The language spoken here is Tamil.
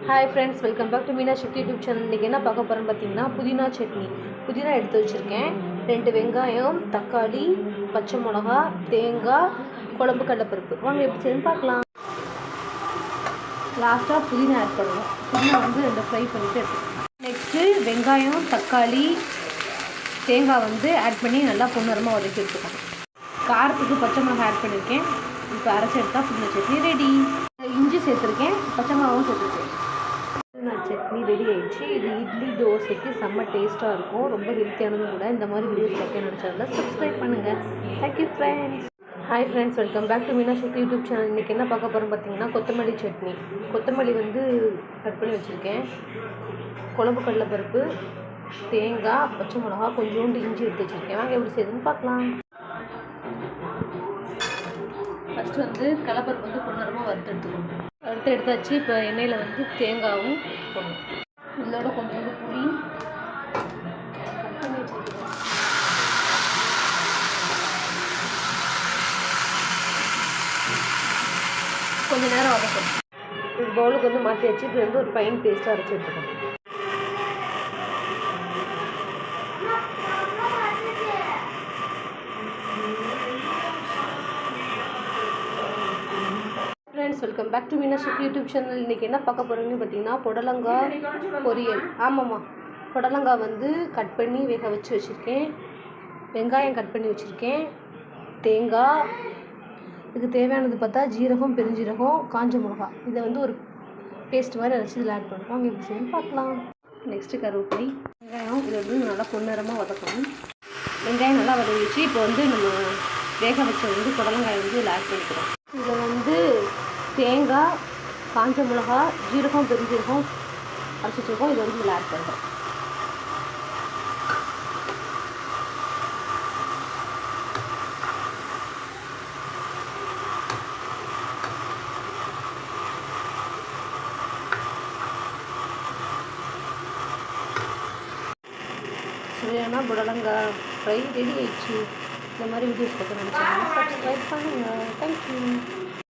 Hi friends, welcome back to Meena Sakthi YouTube channel. இன்றைக்கி என்ன பார்க்க போகிறேன்னு பார்த்தீங்கன்னா புதினா சட்னி. புதினா எடுத்து வச்சுருக்கேன். 2 வெங்காயம், தக்காளி, பச்சை மிளகா, தேங்காய், குழம்பு கடலைப்பருப்பு. வாங்க எப்படி செய்யணும்னு பார்க்கலாம். லாஸ்ட்டாக புதினா ஆட் பண்ணுவோம். புதினா வந்து 2 ஃப்ரை பண்ணிவிட்டு எடுத்துக்கலாம். நெக்ஸ்ட்டு வெங்காயம், தக்காளி, தேங்காய் வந்து ஆட் பண்ணி நல்லா பொன்னிறமாக வதக்கி எடுத்துக்கணும். காரத்துக்கு பச்சை மிளகாய் ஆட் பண்ணியிருக்கேன். இப்போ அரைச்சி எடுத்தால் புதினா சட்னி ரெடி. இஞ்சி சேர்த்துருக்கேன், பச்சை மிளகாவும் சேர்த்துருக்கேன். புதினா சட்னி ரெடி ஆயிடுச்சு. இது இட்லி தோசைக்கு செம்ம டேஸ்ட்டாக இருக்கும். ரொம்ப ஹெல்த்தியானதும் கூட. இந்த மாதிரி வீடியோஸ் பார்க்க என்னோட சேனலை சப்ஸ்கிரைப் பண்ணுங்கள். Thank you friends. Hi friends, welcome back to Meena Sakthi YouTube channel. இன்றைக்கி என்ன பார்க்க போகிறோம் பார்த்தீங்கன்னா கொத்தமல்லி சட்னி. கொத்தமல்லி வந்து கட் பண்ணி வச்சுருக்கேன். குழம்பு கடலைப்பருப்பு, தேங்காய், பச்சை மிளகா, கொஞ்சோண்டு இஞ்சி எடுத்து வச்சுருக்கேன். வாங்க எப்படி செய்யுதுன்னு பார்க்கலாம். ஃபஸ்ட்டு வந்து கடலைப்பருப்பு வந்து பொன்னிறமாக வறுத்து எடுத்துக்கணும். வறுத்து எடுத்தாச்சு. இப்போ எண்ணெயில் வந்து தேங்காயும் போடணும். இதோட கொஞ்சோண்டு புளி கொஞ்சம் நேரம் வதக்கணும். ஒரு பவுலுக்கு வந்து மாற்றி வச்சு இப்போ வந்து ஒரு ஃபைன் பேஸ்ட்டாக அரைச்சி எடுத்துக்கணும். Friends, welcome back to Meena Sakthi YouTube channel. இன்றைக்கி என்ன பார்க்க போகிறோன்னு பார்த்தீங்கன்னா புடலங்காய் பொரியல். ஆமாம்மா, புடலங்காய் வந்து கட் பண்ணி வேக வச்சு வச்சுருக்கேன். வெங்காயம் கட் பண்ணி வச்சுருக்கேன். தேங்காய், இதுக்கு தேவையானது பார்த்தா ஜீரகம், பெருஞ்சீரகம், காஞ்ச மிளகா. இதை வந்து ஒரு பேஸ்ட் மாதிரி அரைச்சி இதில் ஆட் பண்ணுவோம். அவங்க எப்படி செய்யணும் பார்க்கலாம். நெக்ஸ்ட்டு கருவேப்பிலை, வெங்காயம். இதை வந்து நல்லா பொன்னிறமாக வதக்கணும். வெங்காயம் நல்லா வதங்கிச்சு. இப்போ வந்து நம்ம வேக வச்ச வந்து புடலங்காய் வந்து இதில் ஆட் பண்ணிக்கிறோம். இதில் வந்து தேங்காய், காஞ்ச மிளகா, ஜீரகம், பெருஞ்சீரகம் அரைச்சி வச்சுருக்கோம். இதை வந்து இதில் ஆட் பண்ணுறோம். சுவையான புடலங்காய் ஃப்ரை ரெடி ஆயிடுச்சு. இந்த மாதிரி வீடியோஸ் பார்க்க நினச்சாங்கன்னா சப்ஸ்கிரைப் பண்ணுங்கள். தேங்க்யூ.